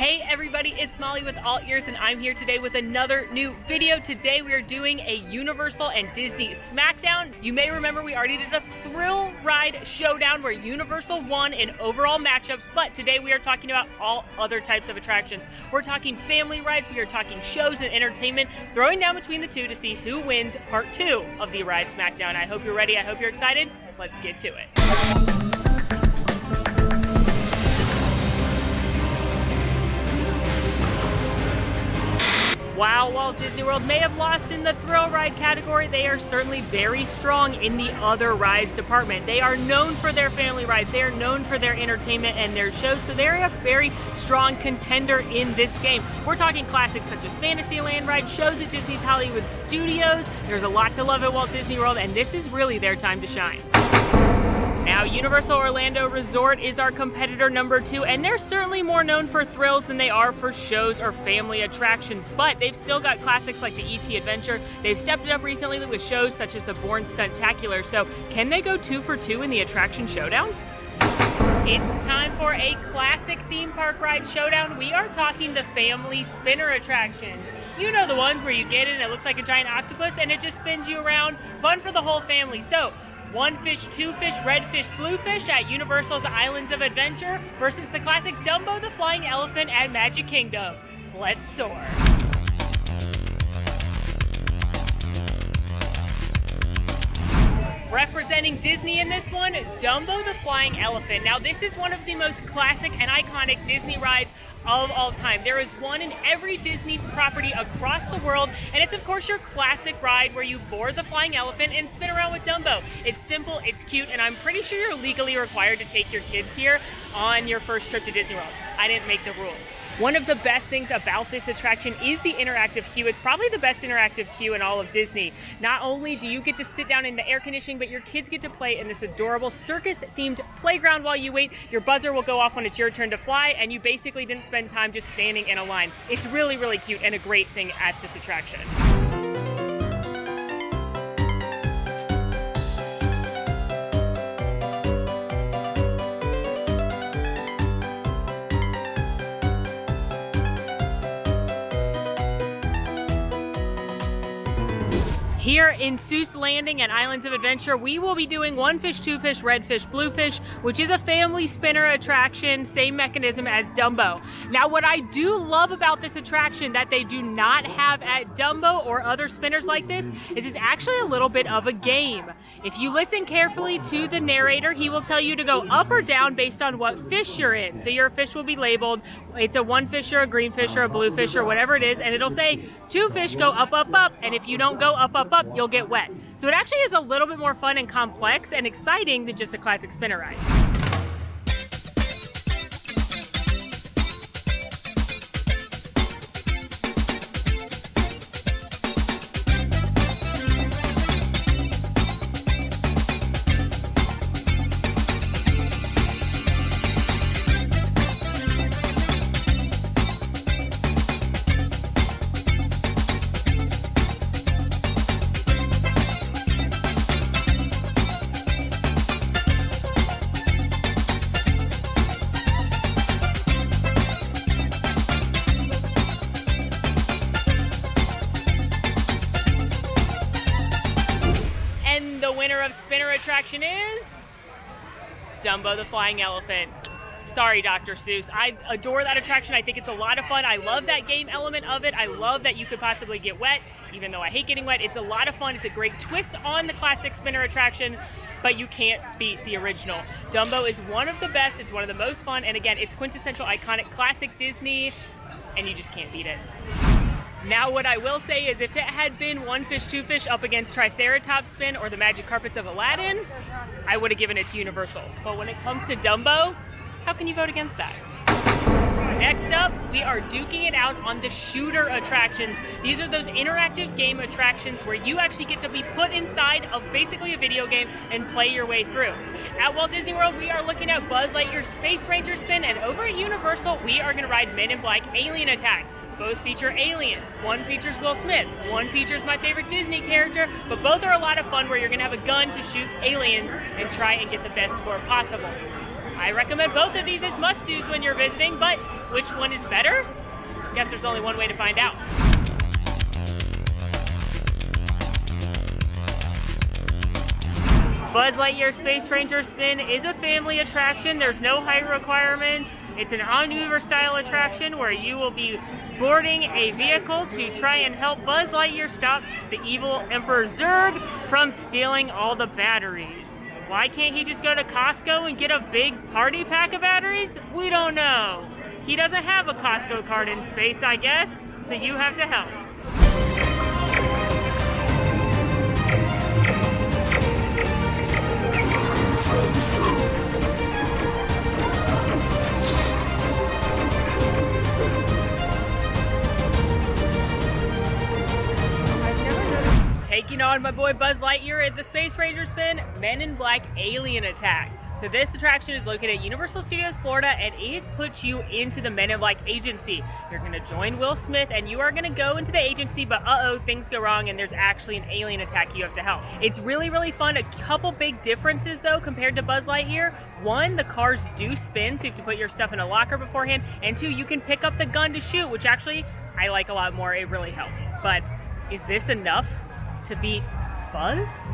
Hey everybody, it's Molly with AllEars and I'm here today with another new video. Today we are doing a Universal and Disney SmackDown. You may remember we already did a thrill ride showdown where Universal won in overall matchups, but today we are talking about all other types of attractions. We're talking family rides, we are talking shows and entertainment, throwing down between the two to see who wins part 2 of the Ride SmackDown. I hope you're ready, I hope you're excited. Let's get to it. While Walt Disney World may have lost in the thrill ride category, they are certainly very strong in the other rides department. They are known for their family rides, they are known for their entertainment and their shows, so they're a very strong contender in this game. We're talking classics such as Fantasyland ride, shows at Disney's Hollywood Studios. There's a lot to love at Walt Disney World, and this is really their time to shine. Now, Universal Orlando Resort is our competitor number 2, and they're certainly more known for thrills than they are for shows or family attractions, but they've still got classics like the E.T. Adventure. They've stepped it up recently with shows such as the Bourne Stuntacular, so can they go 2 for 2 in the attraction showdown? It's time for a classic theme park ride showdown. We are talking the family spinner attractions. You know the ones where you get in and it looks like a giant octopus and it just spins you around. Fun for the whole family. So, one fish, two fish, red fish, blue fish at Universal's Islands of Adventure versus the classic Dumbo the Flying Elephant at Magic Kingdom. Let's soar. Representing Disney in this one, Dumbo the Flying Elephant. Now this is one of the most classic and iconic Disney rides of all time. There is one in every Disney property across the world, and it's of course your classic ride where you board the flying elephant and spin around with Dumbo. It's simple, it's cute, and I'm pretty sure you're legally required to take your kids here on your first trip to Disney World. I didn't make the rules. One of the best things about this attraction is the interactive queue. It's probably the best interactive queue in all of Disney. Not only do you get to sit down in the air conditioning, but your kids get to play in this adorable circus-themed playground while you wait. Your buzzer will go off when it's your turn to fly, and you basically didn't spend time just standing in a line. It's really, really cute and a great thing at this attraction. Here in Seuss Landing at Islands of Adventure, we will be doing one fish, two fish, red fish, blue fish, which is a family spinner attraction, same mechanism as Dumbo. Now, what I do love about this attraction that they do not have at Dumbo or other spinners like this is it's actually a little bit of a game. If you listen carefully to the narrator, he will tell you to go up or down based on what fish you're in. So your fish will be labeled, it's a one fish or a green fish or a blue fish or whatever it is, and it'll say two fish go up, up, up, and if you don't go up, up, up, you'll get wet. So it actually is a little bit more fun and complex and exciting than just a classic spinner ride. The winner of spinner attraction is Dumbo the Flying Elephant. Sorry, Dr. Seuss. I adore that attraction. I think it's a lot of fun. I love that game element of it. I love that you could possibly get wet, even though I hate getting wet. It's a lot of fun. It's a great twist on the classic spinner attraction, but you can't beat the original. Dumbo is one of the best. It's one of the most fun. And again, it's quintessential, iconic, classic Disney, and you just can't beat it. Now what I will say is if it had been one fish, two fish up against Triceratops Spin or the Magic Carpets of Aladdin, I would have given it to Universal. But when it comes to Dumbo, how can you vote against that? Next up, we are duking it out on the shooter attractions. These are those interactive game attractions where you actually get to be put inside of basically a video game and play your way through. At Walt Disney World, we are looking at Buzz Lightyear's Space Ranger Spin, and over at Universal, we are going to ride Men in Black Alien Attack. Both feature aliens. One features Will Smith. One features my favorite Disney character, but both are a lot of fun where you're going to have a gun to shoot aliens and try and get the best score possible. I recommend both of these as must-dos when you're visiting, but which one is better? Guess there's only one way to find out. Buzz Lightyear Space Ranger Spin is a family attraction. There's no height requirement. It's an on-mover style attraction where you will be boarding a vehicle to try and help Buzz Lightyear stop the evil Emperor Zurg from stealing all the batteries. Why can't he just go to Costco and get a big party pack of batteries? We don't know. He doesn't have a Costco card in space, I guess, so you have to help. Taking on my boy Buzz Lightyear at the Space Ranger Spin, Men in Black Alien Attack. So this attraction is located at Universal Studios Florida, and it puts you into the Men in Black agency. You're going to join Will Smith, and you are going to go into the agency, but things go wrong, and there's actually an alien attack you have to help. It's really, really fun. A couple big differences, though, compared to Buzz Lightyear. One, the cars do spin, so you have to put your stuff in a locker beforehand. And two, you can pick up the gun to shoot, which actually I like a lot more. It really helps. But is this enough to beat Buzz?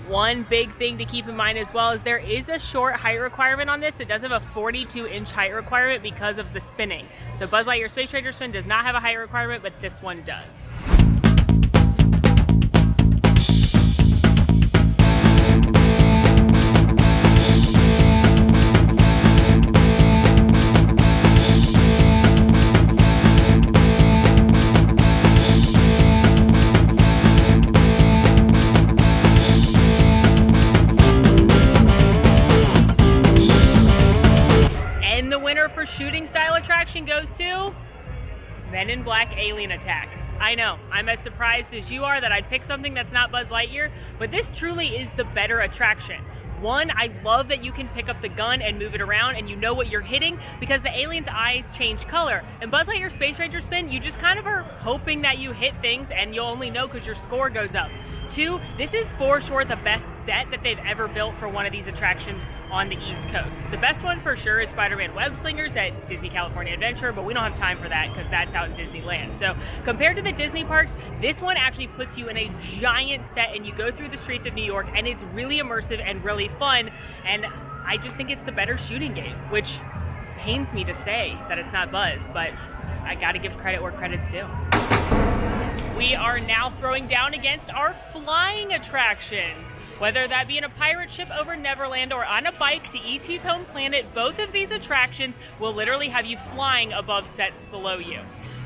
One big thing to keep in mind as well is there is a short height requirement on this. It does have a 42-inch height requirement because of the spinning. So Buzz Lightyear Space Ranger Spin does not have a height requirement, but this one does. For shooting style attraction goes to Men in Black Alien Attack. I know, I'm as surprised as you are that I'd pick something that's not Buzz Lightyear, but this truly is the better attraction. One, I love that you can pick up the gun and move it around and you know what you're hitting because the alien's eyes change color. And Buzz Lightyear Space Ranger Spin, you just kind of are hoping that you hit things and you'll only know because your score goes up. Two, this is for sure the best set that they've ever built for one of these attractions on the East Coast. The best one for sure is Spider-Man Web Slingers at Disney California Adventure, but we don't have time for that because that's out in Disneyland. So compared to the Disney parks, this one actually puts you in a giant set and you go through the streets of New York and it's really immersive and really fun. And I just think it's the better shooting game, which pains me to say that it's not Buzz, but I gotta give credit where credit's due. We are now throwing down against our flying attractions. Whether that be in a pirate ship over Neverland or on a bike to E.T.'s home planet, both of these attractions will literally have you flying above sets below you.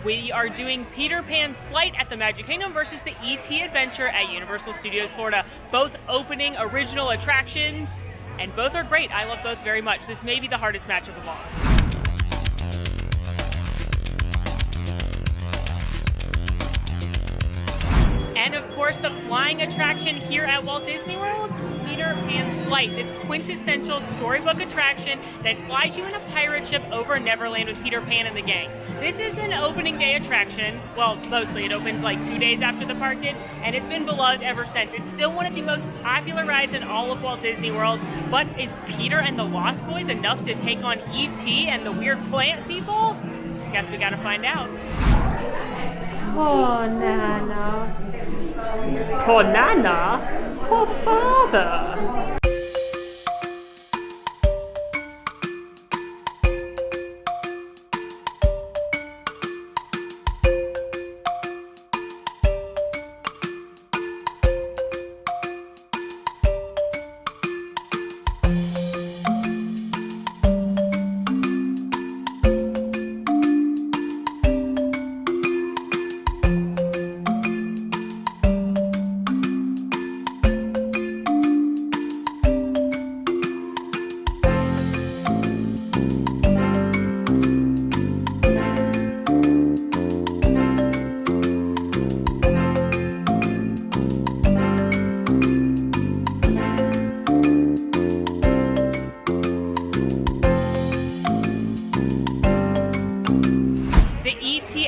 We are doing Peter Pan's Flight at the Magic Kingdom versus the E.T. Adventure at Universal Studios Florida. Both opening original attractions, and both are great. I love both very much. This may be the hardest matchup of all. And of course, the flying attraction here at Walt Disney World, Peter Pan's Flight, this quintessential storybook attraction that flies you in a pirate ship over Neverland with Peter Pan and the gang. This is an opening day attraction. Well, mostly it opens like 2 days after the park did, and it's been beloved ever since. It's still one of the most popular rides in all of Walt Disney World, but is Peter and the Lost Boys enough to take on E.T. and the weird plant people? Guess we gotta find out. Poor Nana. Poor Nana? Poor father.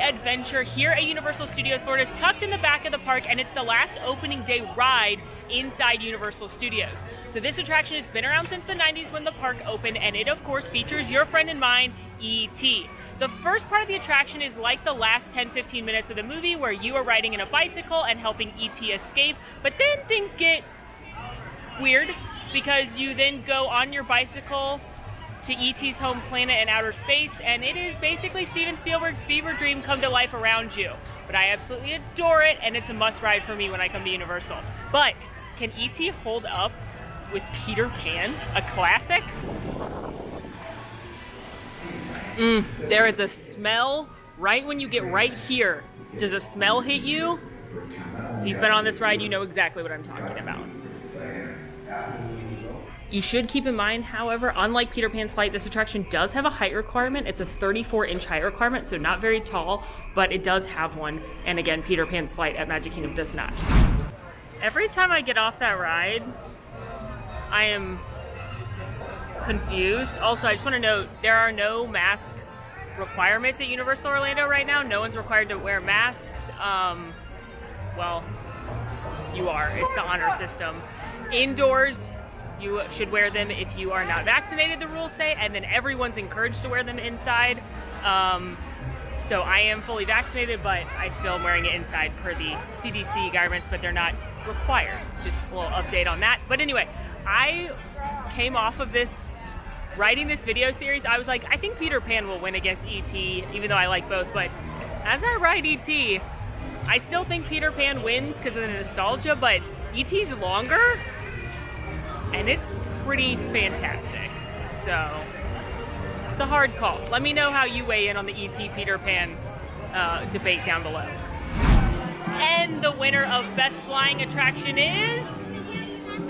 adventure here at Universal Studios Florida. It's tucked in the back of the park, and it's the last opening day ride inside Universal Studios. So this attraction has been around since the 90s when the park opened, and it of course features your friend and mine, E.T. The first part of the attraction is like the last 10-15 minutes of the movie where you are riding in a bicycle and helping E.T. escape, but then things get weird because you then go on your bicycle to E.T.'s home planet in outer space, and it is basically Steven Spielberg's fever dream come to life around you. But I absolutely adore it, and it's a must ride for me when I come to Universal. But can E.T. hold up with Peter Pan, a classic? There is a smell right when you get right here. Does a smell hit you? If you've been on this ride, you know exactly what I'm talking about. You should keep in mind, however, unlike Peter Pan's Flight, this attraction does have a height requirement. It's a 34-inch height requirement, so not very tall, but it does have one. And again, Peter Pan's Flight at Magic Kingdom does not. Every time I get off that ride, I am confused. Also, I just want to note, there are no mask requirements at Universal Orlando right now. No one's required to wear masks. Well, you are. It's the honor system. Indoors, you should wear them if you are not vaccinated, the rules say, and then everyone's encouraged to wear them inside. So I am fully vaccinated, but I still am wearing it inside per the CDC guidelines, but they're not required. Just a little update on that. But anyway, I came off of this, writing this video series, I was like, I think Peter Pan will win against E.T., even though I like both, but as I ride E.T., I still think Peter Pan wins because of the nostalgia, but E.T.'s longer, and it's pretty fantastic. So it's a hard call. Let me know how you weigh in on the E.T. Peter Pan debate down below. And the winner of Best Flying Attraction is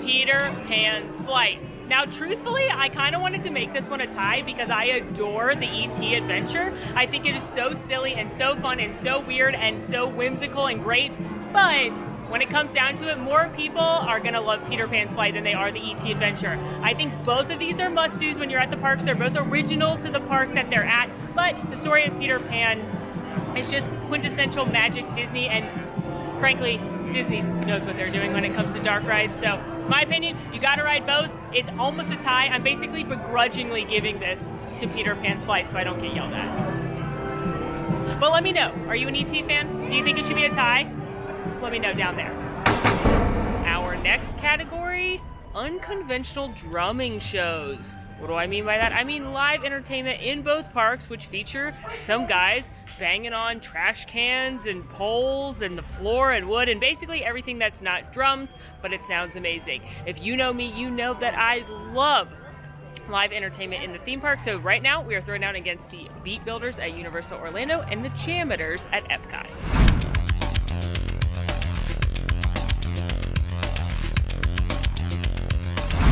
Peter Pan's Flight. Now, truthfully, I kind of wanted to make this one a tie because I adore the E.T. adventure. I think it is so silly and so fun and so weird and so whimsical and great. But when it comes down to it, more people are going to love Peter Pan's Flight than they are the E.T. adventure. I think both of these are must-dos when you're at the parks. They're both original to the park that they're at. But the story of Peter Pan is just quintessential magic Disney, and frankly, Disney knows what they're doing when it comes to dark rides. So, in my opinion, you gotta ride both. It's almost a tie. I'm basically begrudgingly giving this to Peter Pan's Flight so I don't get yelled at. But let me know, are you an E.T. fan? Do you think it should be a tie? Let me know down there. Our next category, unconventional drumming shows. What do I mean by that? I mean live entertainment in both parks, which feature some guys banging on trash cans and poles and the floor and wood and basically everything that's not drums, but it sounds amazing. If you know me, you know that I love live entertainment in the theme park. So right now we are throwing down against the Beat Builders at Universal Orlando and the Jammers at Epcot.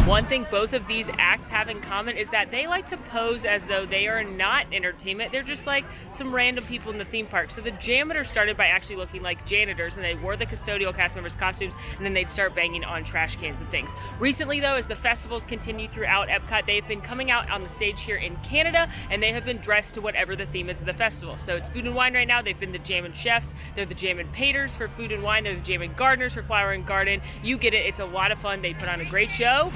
One thing both of these acts have in common is that they like to pose as though they are not entertainment. They're just like some random people in the theme park. So the Jammers started by actually looking like janitors, and they wore the custodial cast members' costumes, and then they'd start banging on trash cans and things. Recently, though, as the festivals continue throughout Epcot, they've been coming out on the stage here in Canada, and they have been dressed to whatever the theme is of the festival. So it's food and wine right now. They've been the Jammin' Chefs. They're the Jammin' Painters for food and wine. They're the Jammin' Gardeners for flower and garden. You get it. It's a lot of fun. They put on a great show.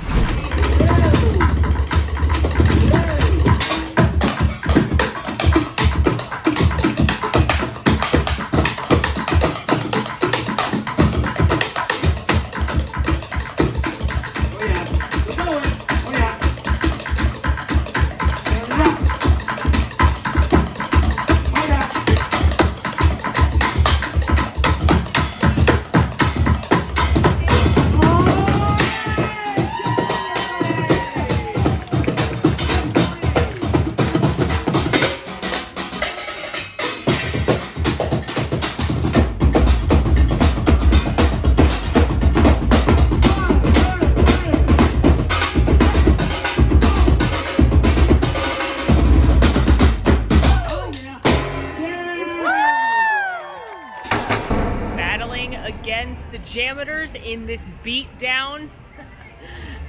Against the Jammers in this beatdown.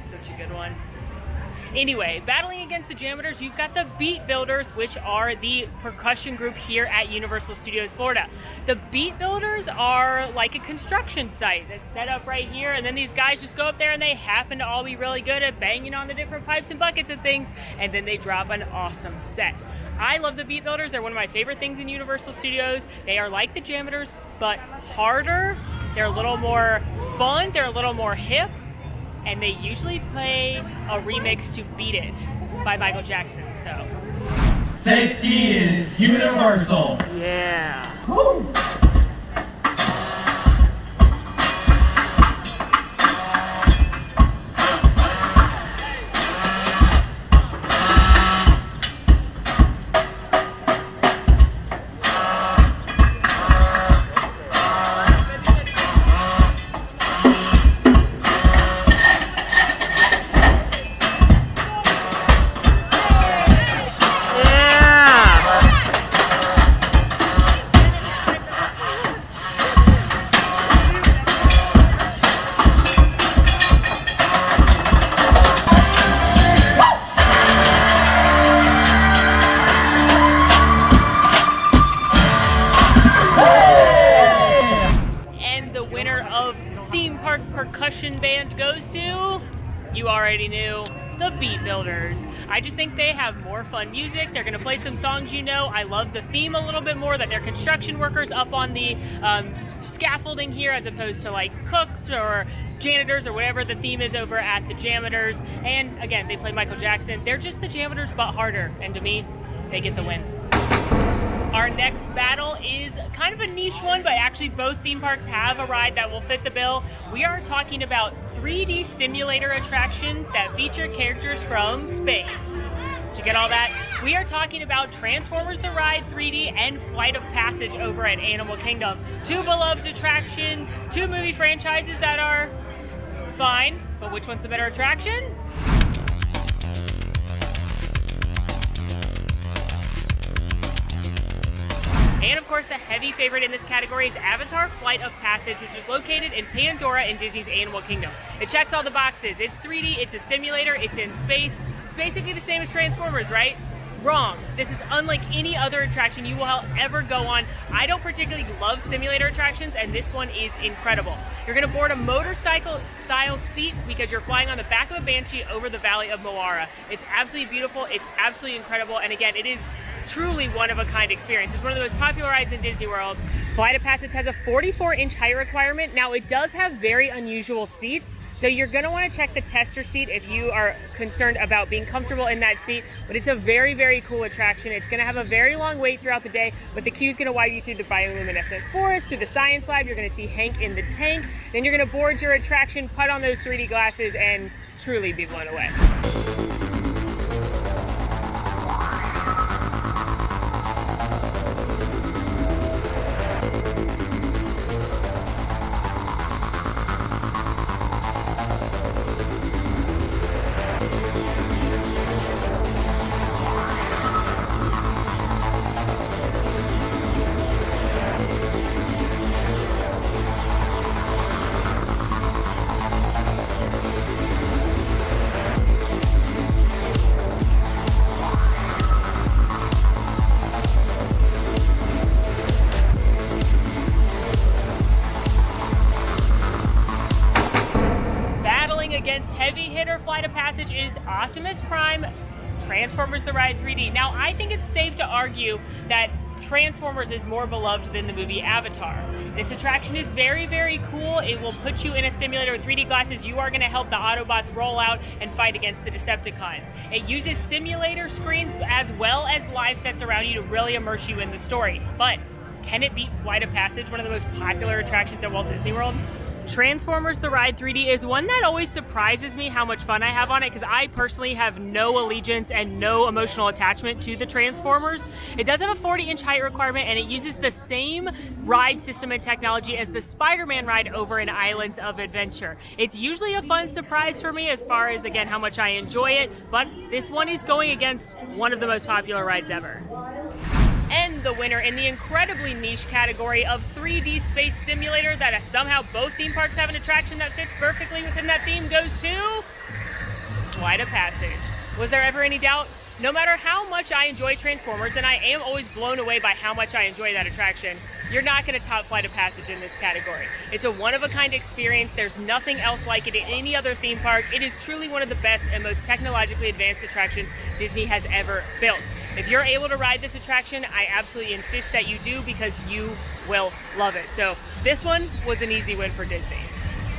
Such a good one. Anyway, battling against the JAMMers, you've got the Beat Builders, which are the percussion group here at Universal Studios Florida. The Beat Builders are like a construction site that's set up right here, and then these guys just go up there and they happen to all be really good at banging on the different pipes and buckets and things, and then they drop an awesome set. I love the Beat Builders. They're one of my favorite things in Universal Studios. They are like the JAMMers, but harder. They're a little more fun. They're a little more hip. And they usually play a remix to Beat It by Michael Jackson, so. Safety is universal. Yeah. Woo! Percussion band goes to, you already knew, the Beat Builders. I just think they have more fun music. They're gonna play some songs you know. I love the theme a little bit more, that they're construction workers up on the scaffolding here as opposed to like cooks or janitors or whatever the theme is over at the JAMMers. And again, they play Michael Jackson. They're just the JAMMers but harder, and to me, they get the win. Our next battle is kind of a niche one, but actually both theme parks have a ride that will fit the bill. We are talking about 3D simulator attractions that feature characters from space. Did you get all that? We are talking about Transformers the Ride 3D and Flight of Passage over at Animal Kingdom. Two beloved attractions, two movie franchises that are fine, but which one's the better attraction? And of course, the heavy favorite in this category is Avatar Flight of Passage, which is located in Pandora in Disney's Animal Kingdom. It checks all the boxes. It's 3D, it's a simulator, it's in space. It's basically the same as Transformers, right? Wrong. This is unlike any other attraction you will ever go on. I don't particularly love simulator attractions, and this one is incredible. You're gonna board a motorcycle-style seat because you're flying on the back of a Banshee over the Valley of Moara. It's absolutely beautiful, it's absolutely incredible, and again, it is truly one-of-a-kind experience. It's one of the most popular rides in Disney World. Flight of Passage has a 44-inch height requirement. Now, it does have very unusual seats, so you're gonna wanna check the tester seat if you are concerned about being comfortable in that seat, but it's a very, very cool attraction. It's gonna have a very long wait throughout the day, but the queue's gonna wipe you through the bioluminescent forest, through the science lab. You're gonna see Hank in the tank. Then you're gonna board your attraction, put on those 3D glasses, and truly be blown away. Against heavy hitter Flight of Passage is Optimus Prime Transformers the Ride 3D. Now, I think it's safe to argue that Transformers is more beloved than the movie Avatar. This attraction is very, very cool. It will put you in a simulator with 3D glasses. You are going to help the Autobots roll out and fight against the Decepticons. It uses simulator screens as well as live sets around you to really immerse you in the story. But can it beat Flight of Passage, one of the most popular attractions at Walt Disney World? Transformers the Ride 3D is one that always surprises me how much fun I have on it, because I personally have no allegiance and no emotional attachment to the Transformers. It does have a 40-inch height requirement, and it uses the same ride system and technology as the Spider-Man ride over in Islands of Adventure. It's usually a fun surprise for me as far as, again, how much I enjoy it, but this one is going against one of the most popular rides ever. And the winner in the incredibly niche category of 3D space simulator that somehow both theme parks have an attraction that fits perfectly within that theme goes to Flight of Passage. Was there ever any doubt? No matter how much I enjoy Transformers, and I am always blown away by how much I enjoy that attraction, you're not going to top Flight of Passage in this category. It's a one-of-a-kind experience. There's nothing else like it in any other theme park. It is truly one of the best and most technologically advanced attractions Disney has ever built. If you're able to ride this attraction, I absolutely insist that you do, because you will love it. So this one was an easy win for Disney.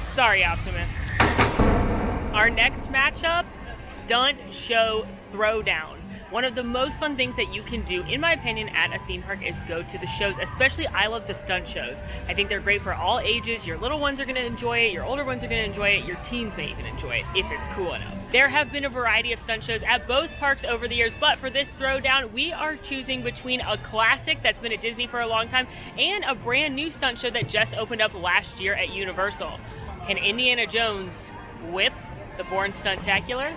Sorry, Optimus. Our next matchup, Stunt Show Throwdown. One of the most fun things that you can do, in my opinion, at a theme park is go to the shows. Especially, I love the stunt shows. I think they're great for all ages. Your little ones are going to enjoy it. Your older ones are going to enjoy it. Your teens may even enjoy it if it's cool enough. There have been a variety of stunt shows at both parks over the years, but for this Throwdown, we are choosing between a classic that's been at Disney for a long time and a brand new stunt show that just opened up last year at Universal. Can Indiana Jones whip the Bourne Stuntacular?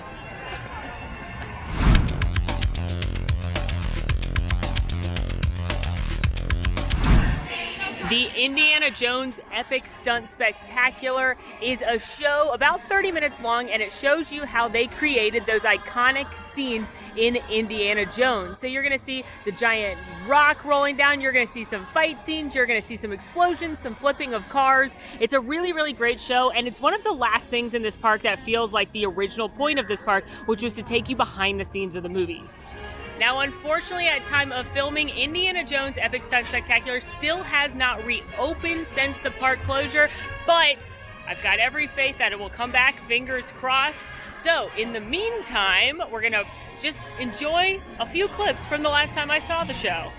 The Indiana Jones Epic Stunt Spectacular is a show about 30 minutes long, and it shows you how they created those iconic scenes in Indiana Jones. So you're going to see the giant rock rolling down, you're going to see some fight scenes, you're going to see some explosions, some flipping of cars. It's a really, really great show, and it's one of the last things in this park that feels like the original point of this park, which was to take you behind the scenes of the movies. Now, unfortunately, at time of filming, Indiana Jones Epic Stunt Spectacular still has not reopened since the park closure, but I've got every faith that it will come back, fingers crossed. So, in the meantime, we're gonna just enjoy a few clips from the last time I saw the show.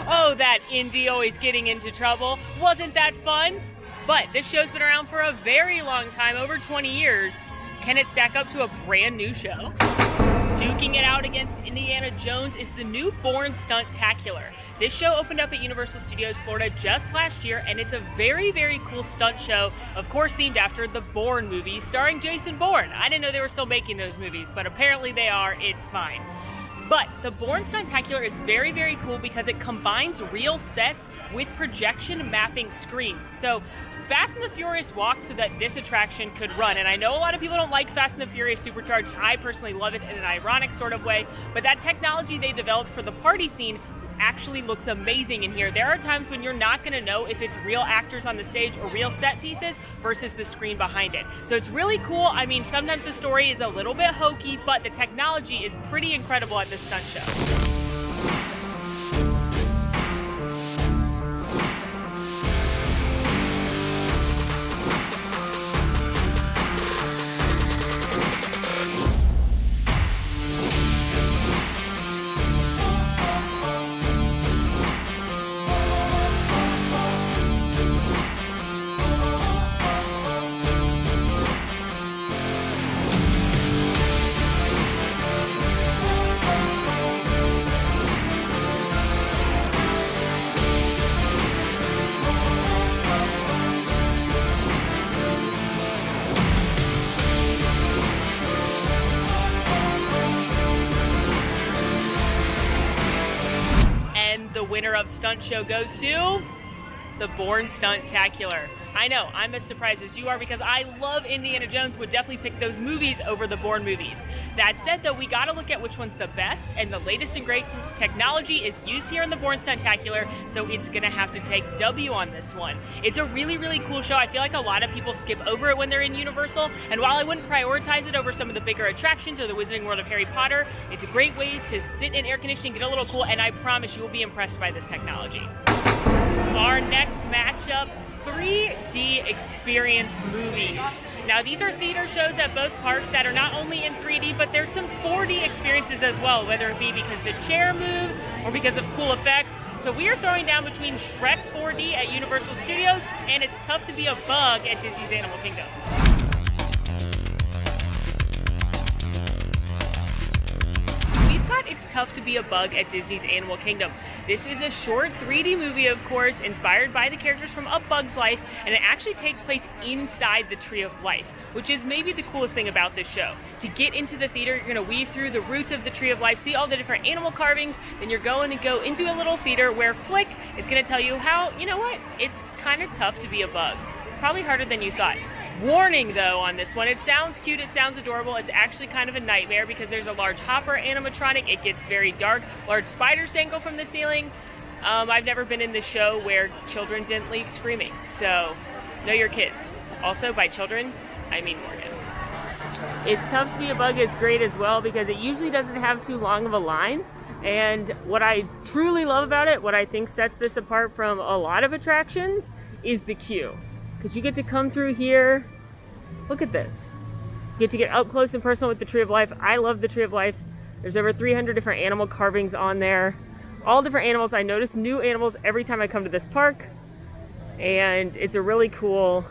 Oh, that Indy always getting into trouble. Wasn't that fun? But this show's been around for a very long time, over 20 years. Can it stack up to a brand new show? Duking it out against Indiana Jones is the new Bourne Stuntacular. This show opened up at Universal Studios Florida just last year, and it's a very, very cool stunt show, of course themed after the Bourne movies starring Jason Bourne. I didn't know they were still making those movies, but apparently they are. It's fine. But the Bourne Stuntacular is very, very cool because it combines real sets with projection mapping screens. So Fast and the Furious walked so that this attraction could run. And I know a lot of people don't like Fast and the Furious Supercharged. I personally love it in an ironic sort of way. But that technology they developed for the party scene actually looks amazing in here. There are times when you're not going to know if it's real actors on the stage or real set pieces versus the screen behind it. So it's really cool. I mean, sometimes the story is a little bit hokey, but the technology is pretty incredible at this stunt show. The winner of Stunt Show goes to the Bourne Stuntacular. I know, I'm as surprised as you are because I love Indiana Jones, would definitely pick those movies over the Bourne movies. That said though, we gotta look at which one's the best, and the latest and greatest technology is used here in the Bourne Stuntacular, so it's gonna have to take W on this one. It's a really, really cool show. I feel like a lot of people skip over it when they're in Universal, and while I wouldn't prioritize it over some of the bigger attractions or the Wizarding World of Harry Potter, it's a great way to sit in air conditioning, get a little cool, and I promise you will be impressed by this technology. Our next matchup, 3D experience movies. Now these are theater shows at both parks that are not only in 3D, but there's some 4D experiences as well, whether it be because the chair moves or because of cool effects. So we are throwing down between Shrek 4D at Universal Studios and It's Tough to Be a Bug at Disney's Animal Kingdom. It's Tough to Be a Bug at Disney's Animal Kingdom. This is a short 3D movie, of course, inspired by the characters from A Bug's Life, and it actually takes place inside the Tree of Life, which is maybe the coolest thing about this show. To get into the theater, you're going to weave through the roots of the Tree of Life, see all the different animal carvings, then you're going to go into a little theater where Flick is going to tell you how, you know what, it's kind of tough to be a bug. Probably harder than you thought. Warning though on this one, it sounds cute, it sounds adorable, it's actually kind of a nightmare because there's a large hopper animatronic, it gets very dark, large spiders dangle from the ceiling. I've never been in this show where children didn't leave screaming, so know your kids. Also, by children, I mean Morgan. It's Tough to Be a Bug is great as well because it usually doesn't have too long of a line, and what I truly love about it, what I think sets this apart from a lot of attractions, is the queue. Because you get to come through here, look at this. You get to get up close and personal with the Tree of Life. I love the Tree of Life. There's over 300 different animal carvings on there. All different animals. I notice new animals every time I come to this park. And it's a really cool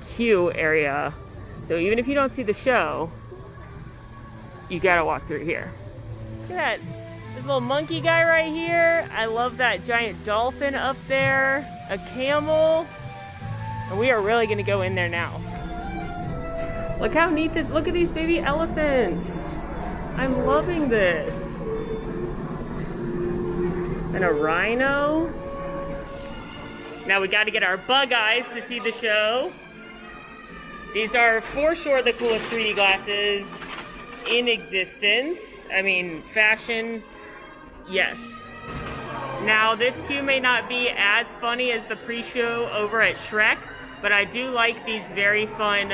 queue area. So even if you don't see the show, you gotta walk through here. Look at that. This little monkey guy right here. I love that giant dolphin up there. A camel. And we are really gonna go in there now. Look how neat this, look at these baby elephants. I'm loving this. And a rhino. Now we gotta get our bug eyes to see the show. These are for sure the coolest 3D glasses in existence. I mean, fashion, yes. Now this queue may not be as funny as the pre-show over at Shrek, but I do like these very fun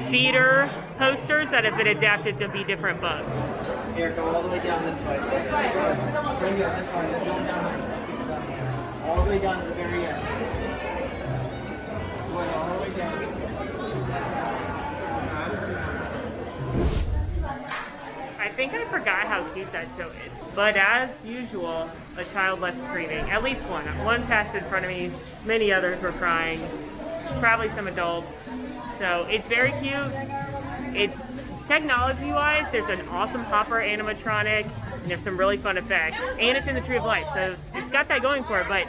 theater posters that have been adapted to be different bugs. Here, go all the way down this way. This way. Bring you this way. It's going down there. All the way down to the very end. Going all the way down. I think I forgot how cute that show is. But as usual, a child left screaming. At least one. One passed in front of me. Many others were crying. Probably some adults. So it's very cute. It's technology-wise, there's an awesome hopper animatronic, and there's some really fun effects. And it's in the Tree of Life, so it's got that going for it, but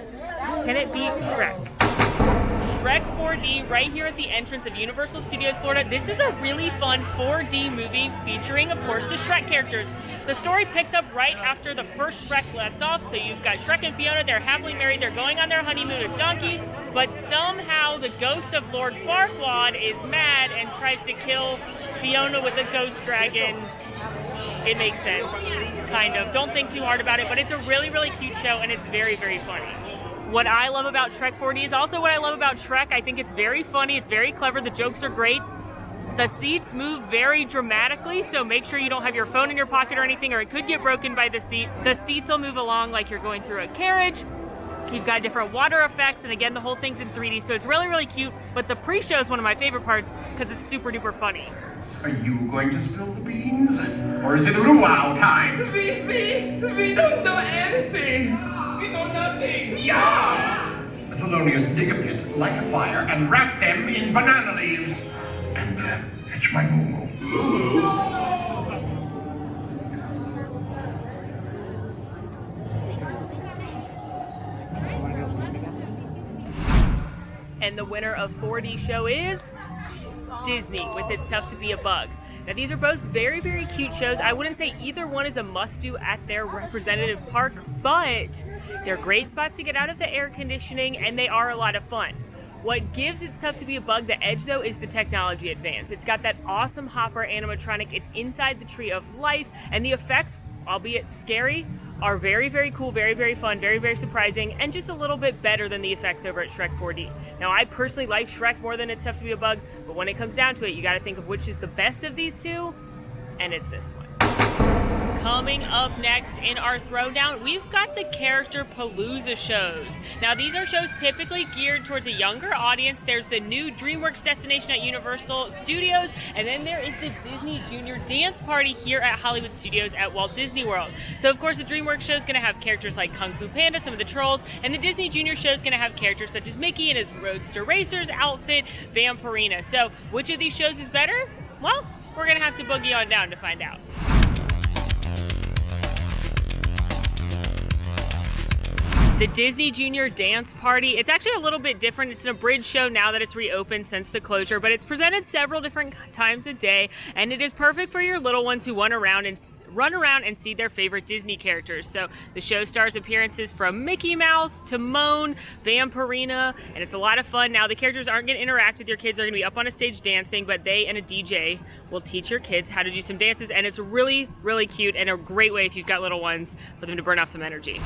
can it beat Shrek? Shrek 4D right here at the entrance of Universal Studios Florida. This is a really fun 4D movie featuring, of course, the Shrek characters. The story picks up right after the first Shrek lets off, so you've got Shrek and Fiona, they're happily married, they're going on their honeymoon with Donkey, but somehow the ghost of Lord Farquaad is mad and tries to kill Fiona with a ghost dragon. It makes sense, kind of. Don't think too hard about it, but it's a really, really cute show, and it's very, very funny. What I love about Shrek 4D is also what I love about Shrek. I think it's very funny, it's very clever, the jokes are great. The seats move very dramatically, so make sure you don't have your phone in your pocket or anything, or it could get broken by the seat. The seats will move along like you're going through a carriage. You've got different water effects, and again, the whole thing's in 3D, so it's really, really cute. But the pre-show is one of my favorite parts because it's super duper funny. Are you going to spill the beans? Or is it luau time? We don't know anything. We know nothing. Yeah! The Thelonious dig a pit, light a fire, and wrap them in banana leaves. And fetch my moo-moo. And the winner of 4D show is Disney with It's Tough to Be a Bug. Now these are both very, very cute shows. I wouldn't say either one is a must-do at their representative park, but they're great spots to get out of the air conditioning, and they are a lot of fun. What gives It's Tough to Be a Bug the edge, though, is the technology advance. It's got that awesome hopper animatronic. It's inside the Tree of Life, and the effects, albeit scary, are very, very cool, very, very fun, very, very surprising, and just a little bit better than the effects over at Shrek 4D. Now, I personally like Shrek more than It's Tough to Be a Bug, but when it comes down to it, you gotta think of which is the best of these two, and it's this one. Coming up next in our throwdown, we've got the Character Palooza shows. Now, these are shows typically geared towards a younger audience. There's the new DreamWorks destination at Universal Studios, and then there is the Disney Junior Dance Party here at Hollywood Studios at Walt Disney World. So, of course, the DreamWorks show is going to have characters like Kung Fu Panda, some of the trolls, and the Disney Junior show is going to have characters such as Mickey in his Roadster Racers outfit, Vampirina. So, which of these shows is better? Well, we're going to have to boogie on down to find out. The Disney Junior Dance Party, it's actually a little bit different. It's an abridged show now that it's reopened since the closure, but it's presented several different times a day, and it is perfect for your little ones who run around and see their favorite Disney characters. So the show stars appearances from Mickey Mouse, Timon, Vampirina, and it's a lot of fun. Now, the characters aren't going to interact with your kids. They're going to be up on a stage dancing, but they and a DJ will teach your kids how to do some dances, and it's really, really cute and a great way if you've got little ones for them to burn off some energy.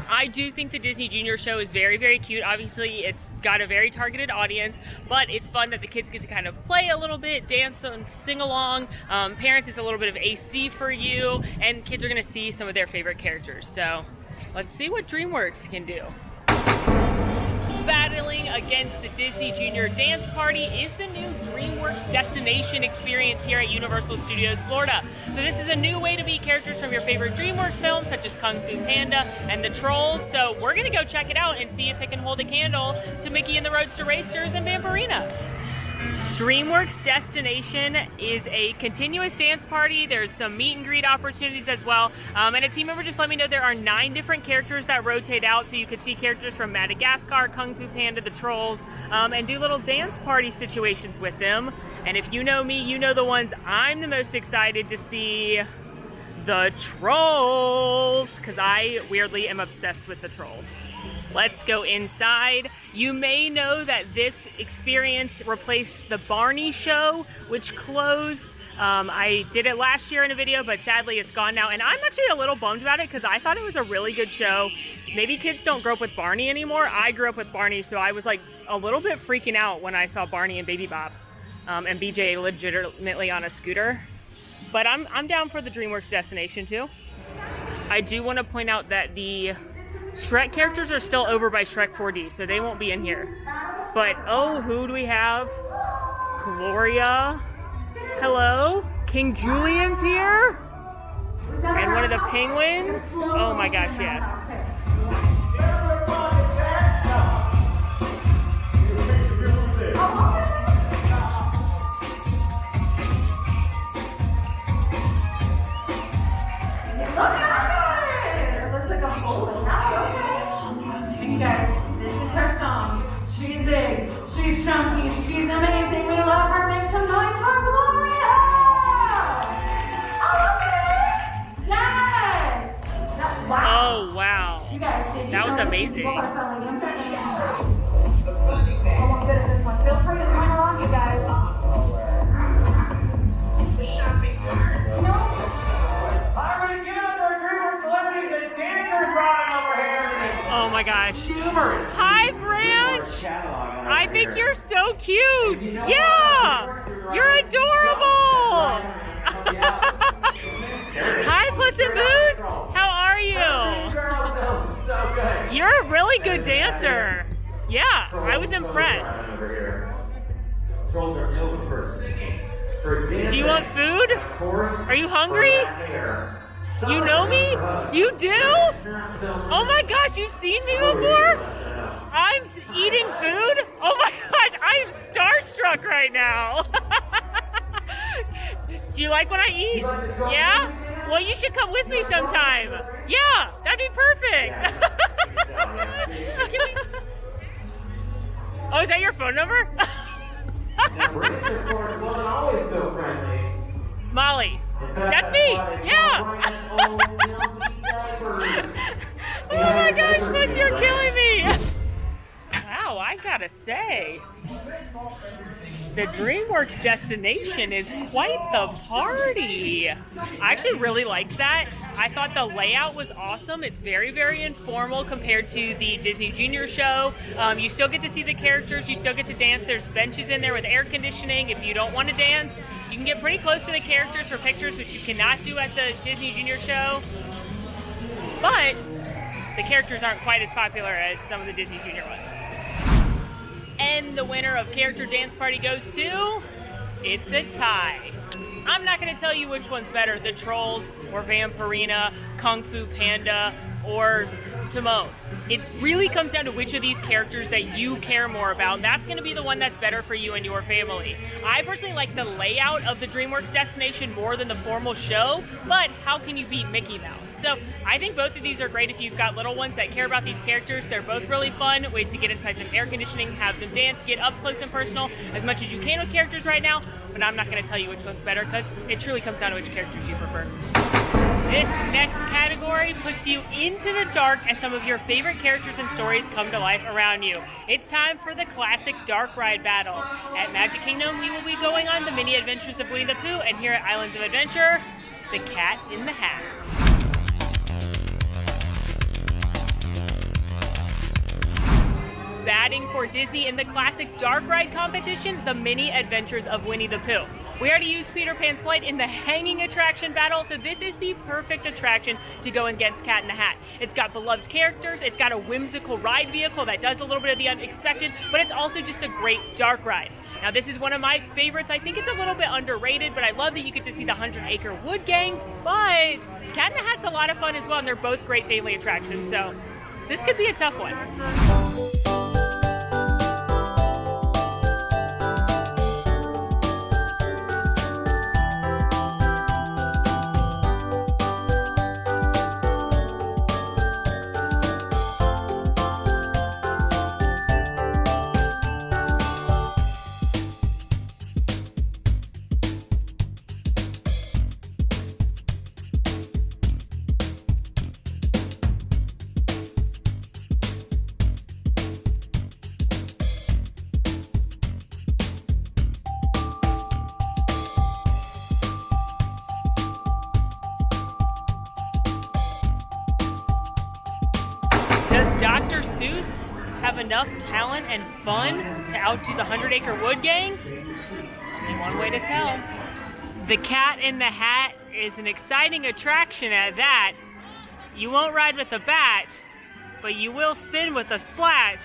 I do think the Disney Junior show is very, very cute. Obviously, it's got a very targeted audience, but it's fun that the kids get to kind of play a little bit, dance and sing along. Parents, it's a little bit of AC for you, and kids are going to see some of their favorite characters. So let's see what DreamWorks can do. Battling against the Disney Junior Dance Party is the new DreamWorks Destination experience here at Universal Studios, Florida. So this is a new way to meet characters from your favorite DreamWorks films, such as Kung Fu Panda and the Trolls. So we're gonna go check it out and see if it can hold a candle to Mickey and the Roadster Racers and Vampirina. DreamWorks Destination is a continuous dance party. There's some meet and greet opportunities as well. And a team member just let me know there are 9 different characters that rotate out, so you could see characters from Madagascar, Kung Fu Panda, the Trolls, and do little dance party situations with them. And if you know me, you know the ones I'm the most excited to see. The Trolls, because I weirdly am obsessed with the Trolls. Let's go inside. You may know that this experience replaced the Barney show, which closed. I did it last year in a video, but sadly it's gone now. And I'm actually a little bummed about it because I thought it was a really good show. Maybe kids don't grow up with Barney anymore. I grew up with Barney, so I was like a little bit freaking out when I saw Barney and Baby Bop and BJ legitimately on a scooter. But I'm down for the DreamWorks Destination too. I do want to point out that the Shrek characters are still over by Shrek 4D, so they won't be in here. But, oh, who do we have? Gloria. Hello. King Julian's here. And one of the penguins. Oh my gosh, yes. You guys, this is her song. She's big, she's chunky, she's amazing. We love her. Make some noise for Gloria! Oh, okay. Yes! Wow. Oh, wow. You guys, did you That was know amazing. People are selling insert names? I won't good at this one. Feel free to join along, you guys. The shopping cart. No. Alright, give it up for our DreamWorks celebrities and dancers running over here. Oh my gosh. Numerous. Hi, Branch. I think you're so cute. Yeah. You're adorable. Hi, Puss in Boots. How are you? So good. You're a really good dancer. Yeah, I was impressed. Trolls are known for singing, for dancing. Do you want food? Of course. Are you hungry? You know me? You do? Oh my gosh, you've seen me before? I'm eating food? Oh my gosh, I am starstruck right now. Do you like when I eat? Yeah? Well, you should come with me sometime. Yeah, that'd be perfect. Oh, is that your phone number? British, of course, wasn't always so friendly. Molly. That's me. Yeah. Oh my gosh, Puss, you're killing me. Wow, I gotta say, the DreamWorks destination is quite the party. I actually really liked that. I thought the layout was awesome. It's very, very informal compared to the Disney Junior show. You still get to see the characters. You still get to dance. There's benches in there with air conditioning. If you don't want to dance, you can get pretty close to the characters for pictures, which you cannot do at the Disney Junior show. But the characters aren't quite as popular as some of the Disney Junior ones. And the winner of Character Dance Party goes to... It's a tie. I'm not going to tell you which one's better, the Trolls or Vampirina, Kung Fu Panda, or Timon. It really comes down to which of these characters that you care more about. That's going to be the one that's better for you and your family. I personally like the layout of the DreamWorks destination more than the formal show, but how can you beat Mickey Mouse? So I think both of these are great if you've got little ones that care about these characters. They're both really fun, ways to get inside some air conditioning, have them dance, get up close and personal as much as you can with characters right now, but I'm not going to tell you which one's better because it truly comes down to which characters you prefer. This next category puts you into the dark as some of your favorite characters and stories come to life around you. It's time for the classic dark ride battle. At Magic Kingdom, we will be going on the mini adventures of Winnie the Pooh, and here at Islands of Adventure, the Cat in the Hat. Batting for Disney in the classic dark ride competition, the mini adventures of Winnie the Pooh. We already used Peter Pan's flight in the hanging attraction battle, so this is the perfect attraction to go against Cat in the Hat. It's got beloved characters, it's got a whimsical ride vehicle that does a little bit of the unexpected, but it's also just a great dark ride. Now this is one of my favorites. I think it's a little bit underrated, but I love that you get to see the 100-acre Wood Gang, but Cat in the Hat's a lot of fun as well, and they're both great family attractions, so this could be a tough one. Does Dr. Seuss have enough talent and fun to outdo the 100-acre Wood Gang? There's only one way to tell. The Cat in the Hat is an exciting attraction at that. You won't ride with a bat, but you will spin with a splat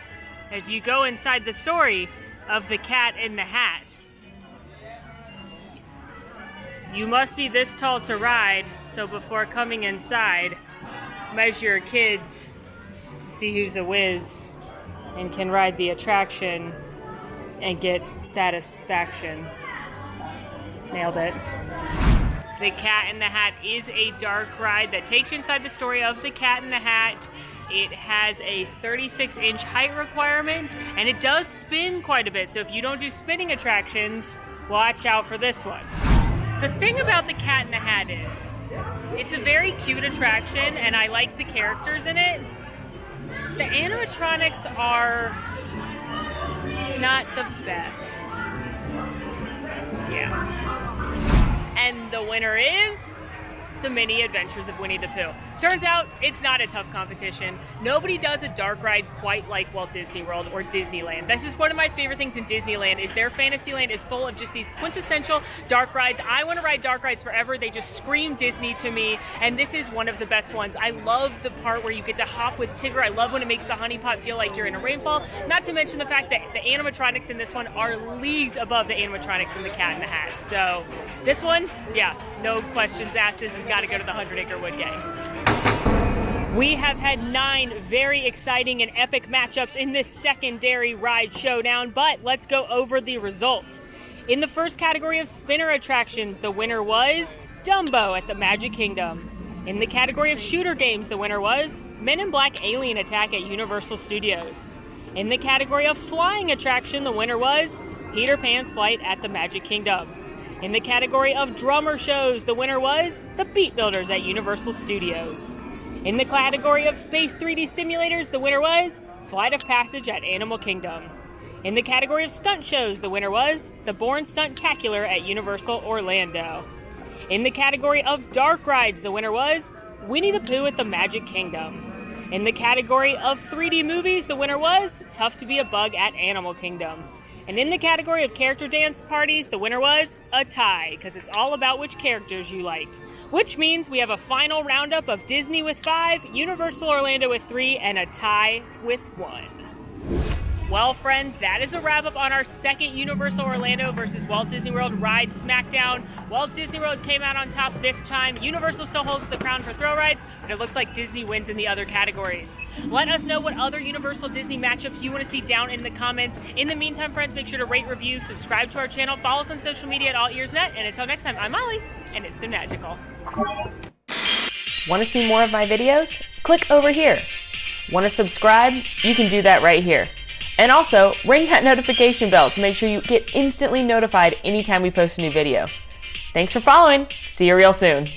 as you go inside the story of the Cat in the Hat. You must be this tall to ride, so before coming inside, measure your kids to see who's a whiz and can ride the attraction and get satisfaction. Nailed it. The Cat in the Hat is a dark ride that takes you inside the story of the Cat in the Hat. It has a 36-inch height requirement, and it does spin quite a bit, so if you don't do spinning attractions, watch out for this one. The thing about the Cat in the Hat is, it's a very cute attraction, and I like the characters in it. The animatronics are not the best. Yeah. And the winner is the Mini Adventures of Winnie the Pooh. Turns out it's not a tough competition. Nobody does a dark ride quite like Walt Disney World or Disneyland. This is one of my favorite things in Disneyland is their Fantasyland is full of just these quintessential dark rides. I want to ride dark rides forever. They just scream Disney to me, and this is one of the best ones. I love the part where you get to hop with Tigger. I love when it makes the honey pot feel like you're in a rainfall. Not to mention the fact that the animatronics in this one are leagues above the animatronics in the Cat in the Hat. So this one, yeah, no questions asked. This has got to go to the 100-acre Wood Gang. We have had 9 very exciting and epic matchups in this secondary ride showdown, but let's go over the results. In the first category of spinner attractions, the winner was Dumbo at the Magic Kingdom. In the category of shooter games, the winner was Men in Black Alien Attack at Universal Studios. In the category of flying attraction, the winner was Peter Pan's Flight at the Magic Kingdom. In the category of drummer shows, the winner was The Beat Builders at Universal Studios. In the category of space 3D simulators, the winner was Flight of Passage at Animal Kingdom. In the category of stunt shows, the winner was The Bourne Stunt-tacular at Universal Orlando. In the category of dark rides, the winner was Winnie the Pooh at the Magic Kingdom. In the category of 3D movies, the winner was Tough to Be a Bug at Animal Kingdom. And in the category of character dance parties, the winner was a tie, because it's all about which characters you liked. Which means we have a final roundup of Disney with 5, Universal Orlando with 3, and a tie with 1. Well, friends, that is a wrap-up on our second Universal Orlando versus Walt Disney World ride SmackDown. Walt Disney World came out on top this time. Universal still holds the crown for thrill rides, but it looks like Disney wins in the other categories. Let us know what other Universal Disney matchups you want to see down in the comments. In the meantime, friends, make sure to rate, review, subscribe to our channel, follow us on social media at AllEars.net, and until next time, I'm Molly, and it's been magical. Want to see more of my videos? Click over here. Want to subscribe? You can do that right here. And also, ring that notification bell to make sure you get instantly notified anytime we post a new video. Thanks for following. See you real soon.